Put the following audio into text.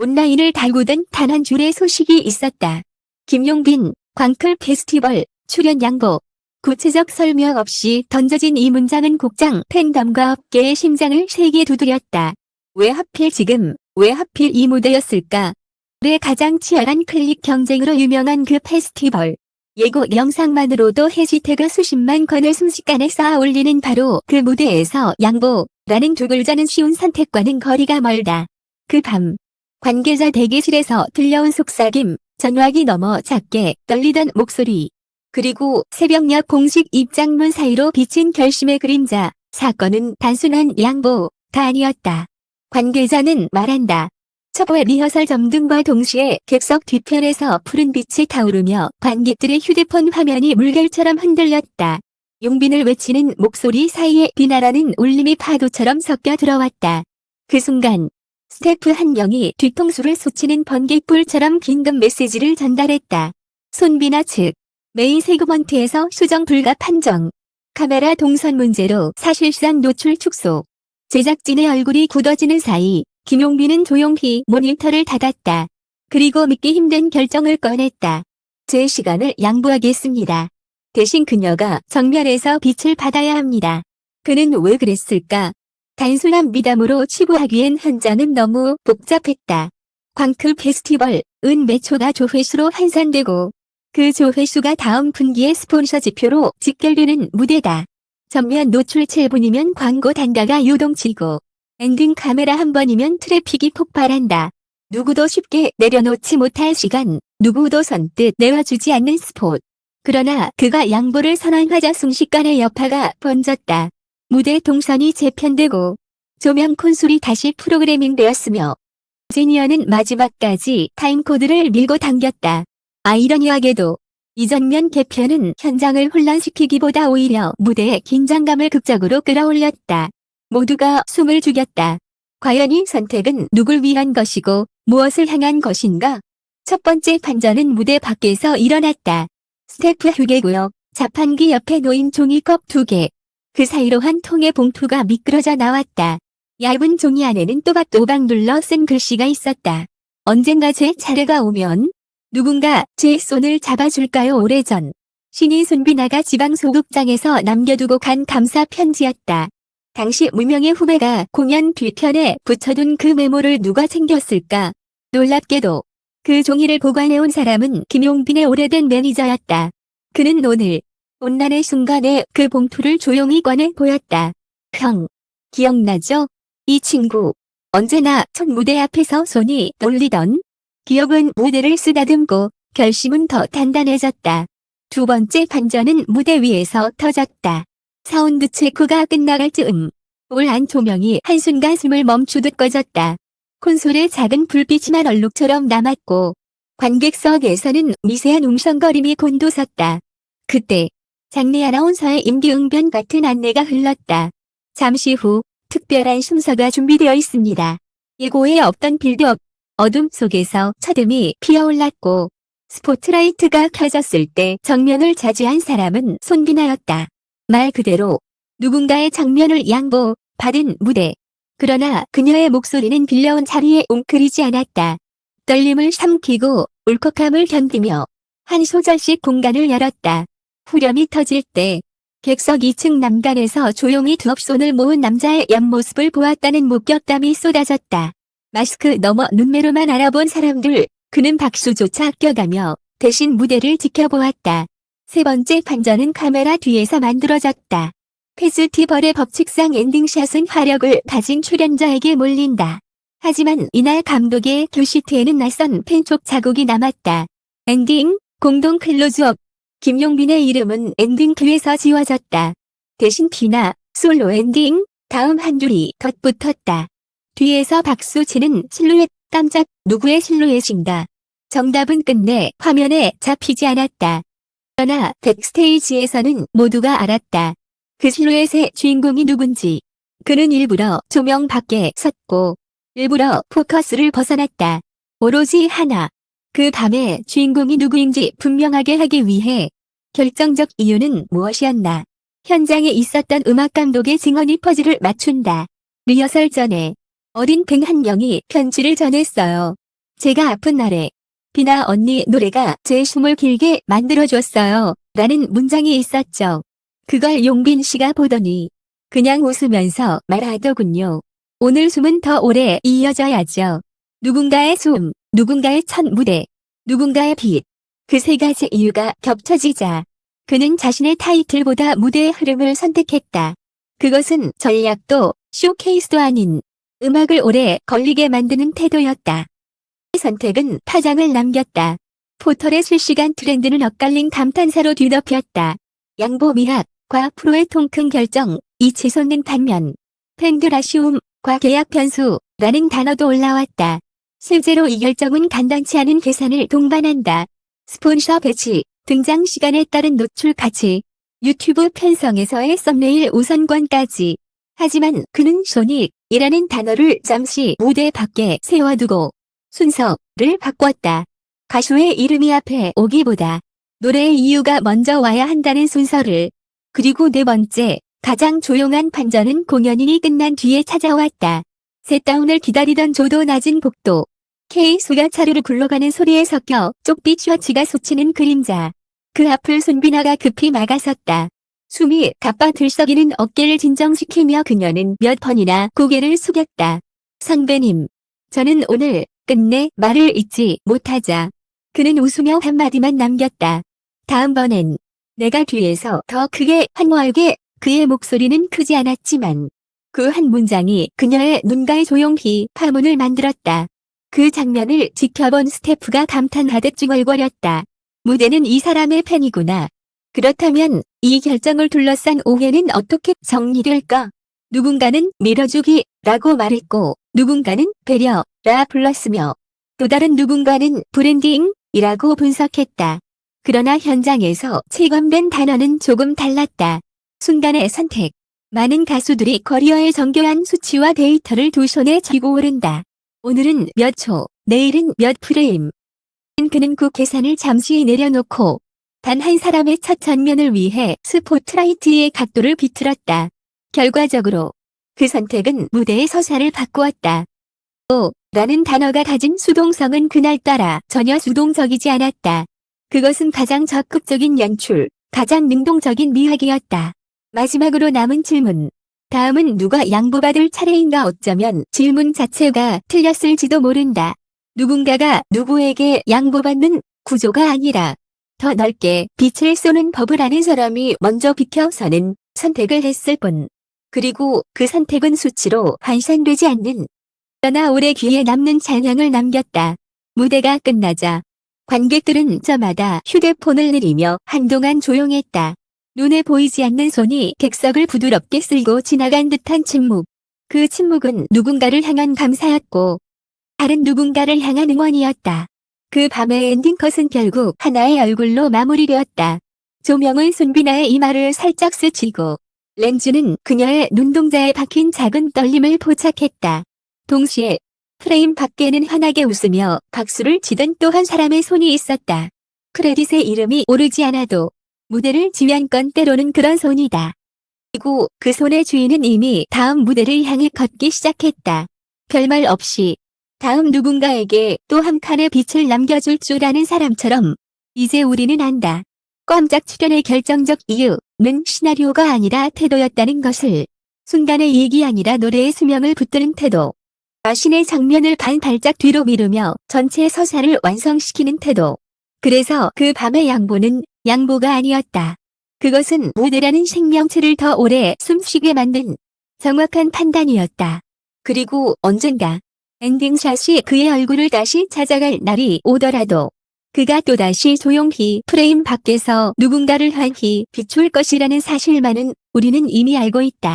온라인을 달구던 단 한 줄의 소식이 있었다. 김용빈, 광클 페스티벌, 출연 양보. 구체적 설명 없이 던져진 이 문장은 곡장 팬덤과 업계의 심장을 세게 두드렸다. 왜 하필 지금, 왜 하필 이 무대였을까? 올해 가장 치열한 클릭 경쟁으로 유명한 그 페스티벌. 예고 영상만으로도 해시태그 수십만 건을 순식간에 쌓아 올리는 바로 그 무대에서 양보라는 두 글자는 쉬운 선택과는 거리가 멀다. 그 밤, 관계자 대기실에서 들려온 속삭임, 전화기 너머 작게 떨리던 목소리. 그리고 새벽녘 공식 입장문 사이로 비친 결심의 그림자. 사건은 단순한 양보가 아니었다. 관계자는 말한다. 첩보의 리허설 점등과 동시에 객석 뒤편에서 푸른 빛이 타오르며 관객들의 휴대폰 화면이 물결처럼 흔들렸다. 용빈을 외치는 목소리 사이에 비나라는 울림이 파도처럼 섞여 들어왔다. 그 순간 스태프 한 명이 뒤통수를 솟치는 번개불처럼 긴급 메시지를 전달했다. 손비나 측 메인 세그먼트에서 수정 불가 판정. 카메라 동선 문제로 사실상 노출 축소. 제작진의 얼굴이 굳어지는 사이 김용빈은 조용히 모니터를 닫았다. 그리고 믿기 힘든 결정을 꺼냈다. 제 시간을 양보하겠습니다. 대신 그녀가 정면에서 빛을 받아야 합니다. 그는 왜 그랬을까? 단순한 미담으로 치부하기엔 현장은 너무 복잡했다. 광클 페스티벌, 매초가 조회수로 환산되고 그 조회수가 다음 분기의 스폰서 지표로 직결되는 무대다. 전면 노출 7분이면 광고 단가가 요동치고 엔딩 카메라 한 번이면 트래픽이 폭발한다. 누구도 쉽게 내려놓지 못할 시간, 누구도 선뜻 내와주지 않는 스폿. 그러나 그가 양보를 선언하자 순식간에 여파가 번졌다. 무대 동선이 재편되고 조명 콘솔이 다시 프로그래밍되었으며 지니어는 마지막까지 타임코드를 밀고 당겼다. 아이러니하게도 이 장면 개편은 현장을 혼란시키기보다 오히려 무대의 긴장감을 극적으로 끌어올렸다. 모두가 숨을 죽였다. 과연 이 선택은 누굴 위한 것이고 무엇을 향한 것인가? 첫 번째 반전은 무대 밖에서 일어났다. 스태프 휴게구역, 자판기 옆에 놓인 종이컵 2개. 그 사이로 한 통의 봉투가 미끄러져 나왔다. 얇은 종이 안에는 또박또박 눌러 쓴 글씨가 있었다. 언젠가 제 차례가 오면 누군가 제 손을 잡아줄까요? 오래전 신인 손비나가 지방소극장에서 남겨두고 간 감사 편지였다. 당시 무명의 후배가 공연 뒤편에 붙여둔 그 메모를 누가 챙겼을까? 놀랍게도 그 종이를 보관해온 사람은 김용빈의 오래된 매니저였다. 그는 오늘 온난의 순간에 그 봉투를 조용히 꺼내 보였다. 형, 기억나죠? 이 친구 언제나 첫 무대 앞에서 손이 떨리던. 기억은 무대를 쓰다듬고 결심은 더 단단해졌다. 두 번째 반전은 무대 위에서 터졌다. 사운드 체크가 끝나갈 즈음 올 조명이 한순간 숨을 멈추듯 꺼졌다. 콘솔에 작은 불빛만 얼룩처럼 남았고 관객석에서는 미세한 웅성거림이 곤두섰다. 그때 장내 아나운서의 임기응변 같은 안내가 흘렀다. 잠시 후 특별한 순서가 준비되어 있습니다. 예고에 없던 빌드업. 어둠 속에서 첫음이 피어올랐고 스포트라이트가 켜졌을 때 정면을 차지한 사람은 손비나였다. 말 그대로 누군가의 정면을 양보받은 무대. 그러나 그녀의 목소리는 빌려온 자리에 웅크리지 않았다. 떨림을 삼키고 울컥함을 견디며 한 소절씩 공간을 열었다. 후렴이 터질 때 객석 2층 난간에서 조용히 두 손을 모은 남자의 옆모습을 보았다는 목격담이 쏟아졌다. 마스크 너머 눈매로만 알아본 사람들, 그는 박수조차 아껴가며 대신 무대를 지켜보았다. 세 번째 반전은 카메라 뒤에서 만들어졌다. 페스티벌의 법칙상 엔딩샷은 화력을 가진 출연자에게 몰린다. 하지만 이날 감독의 큐시트에는 낯선 펜촉 자국이 남았다. 엔딩, 공동 클로즈업. 김용빈의 이름은 엔딩 큐에서 지워졌다. 대신 비나, 솔로 엔딩, 다음 한 줄이 덧붙었다. 뒤에서 박수치는 실루엣, 깜짝, 누구의 실루엣인가? 정답은 끝내 화면에 잡히지 않았다. 그러나 백스테이지에서는 모두가 알았다. 그 실루엣의 주인공이 누군지. 그는 일부러 조명 밖에 섰고 일부러 포커스를 벗어났다. 오로지 하나. 그 밤의 주인공이 누구인지 분명하게 하기 위해. 결정적 이유는 무엇이었나? 현장에 있었던 음악 감독의 증언이 퍼즐을 맞춘다. 리허설 전에 어린 뱅 한 명이 편지를 전했어요. 제가 아픈 날에 비나 언니 노래가 제 숨을 길게 만들어줬어요. 라는 문장이 있었죠. 그걸 용빈 씨가 보더니 그냥 웃으면서 말하더군요. 오늘 숨은 더 오래 이어져야죠. 누군가의 숨, 누군가의 첫 무대, 누군가의 빛. 그 세 가지 이유가 겹쳐지자 그는 자신의 타이틀보다 무대의 흐름을 선택했다. 그것은 전략도 쇼케이스도 아닌 음악을 오래 걸리게 만드는 태도였다. 이 선택은 파장을 남겼다. 포털의 실시간 트렌드는 엇갈린 감탄사로 뒤덮였다. 양보 미학과 프로의 통큰 결정, 이치솟는 반면 팬들 아쉬움과 계약 변수라는 단어도 올라왔다. 실제로 이 결정은 간단치 않은 계산을 동반한다. 스폰서 배치, 등장 시간에 따른 노출 가치, 유튜브 편성에서의 썸네일 우선권까지. 하지만 그는 소닉이라는 단어를 잠시 무대 밖에 세워두고 순서를 바꿨다. 가수의 이름이 앞에 오기보다 노래의 이유가 먼저 와야 한다는 순서를. 그리고 네 번째, 가장 조용한 반전은 공연이 끝난 뒤에 찾아왔다. 셋다운을 기다리던 조도 낮은 복도. K수가 차르르 굴러가는 소리에 섞여 쪽빛 셔츠가 스치는 그림자. 그 앞을 손비나가 급히 막아섰다. 숨이 가빠 들썩이는 어깨를 진정시키며 그녀는 몇 번이나 고개를 숙였다. 선배님, 저는 오늘 끝내 말을 잊지 못하자. 그는 웃으며 한마디만 남겼다. 다음번엔 내가 뒤에서 더 크게 환호하게. 그의 목소리는 크지 않았지만 그 한 문장이 그녀의 눈가에 조용히 파문을 만들었다. 그 장면을 지켜본 스태프가 감탄하듯 중얼거렸다. 무대는 이 사람의 팬이구나. 그렇다면 이 결정을 둘러싼 오해는 어떻게 정리될까? 누군가는 밀어주기라고 말했고 누군가는 배려라 불렀으며 또 다른 누군가는 브랜딩이라고 분석했다. 그러나 현장에서 체감된 단어는 조금 달랐다. 순간의 선택. 많은 가수들이 커리어의 정교한 수치와 데이터를 두 손에 쥐고 오른다. 오늘은 몇 초, 내일은 몇 프레임. 그는 그 계산을 잠시 내려놓고 단 한 사람의 첫 장면을 위해 스포트라이트의 각도를 비틀었다. 결과적으로 그 선택은 무대의 서사를 바꾸었다. 라는 단어가 가진 수동성은 그날따라 전혀 수동적이지 않았다. 그것은 가장 적극적인 연출, 가장 능동적인 미학이었다. 마지막으로 남은 질문. 다음은 누가 양보받을 차례인가? 어쩌면 질문 자체가 틀렸을지도 모른다. 누군가가 누구에게 양보받는 구조가 아니라 더 넓게 빛을 쏘는 법을 아는 사람이 먼저 비켜서는 선택을 했을 뿐. 그리고 그 선택은 수치로 환산되지 않는 그러나 오래 귀에 남는 잔향을 남겼다. 무대가 끝나자 관객들은 저마다 휴대폰을 내리며 한동안 조용했다. 눈에 보이지 않는 손이 객석을 부드럽게 쓸고 지나간 듯한 침묵. 그 침묵은 누군가를 향한 감사였고 다른 누군가를 향한 응원이었다. 그 밤의 엔딩컷은 결국 하나의 얼굴로 마무리되었다. 조명은 손비나의 이마를 살짝 스치고 렌즈는 그녀의 눈동자에 박힌 작은 떨림을 포착했다. 동시에 프레임 밖에는 환하게 웃으며 박수를 치던 또 한 사람의 손이 있었다. 크레딧에 이름이 오르지 않아도 무대를 지휘한 건 때로는 그런 손이다. 그리고 그 손의 주인은 이미 다음 무대를 향해 걷기 시작했다. 별말 없이 다음 누군가에게 또 한 칸의 빛을 남겨줄 줄 아는 사람처럼 이제 우리는 안다. 깜짝 출연의 결정적 이유는 시나리오가 아니라 태도였다는 것을. 순간의 이익이 아니라 노래의 수명을 붙드는 태도. 자신의 장면을 반 발짝 뒤로 미루며 전체 서사를 완성시키는 태도. 그래서 그 밤의 양보는 양보가 아니었다. 그것은 무대라는 생명체를 더 오래 숨쉬게 만든 정확한 판단이었다. 그리고 언젠가 엔딩샷이 그의 얼굴을 다시 찾아갈 날이 오더라도 그가 또다시 조용히 프레임 밖에서 누군가를 환히 비출 것이라는 사실만은 우리는 이미 알고 있다.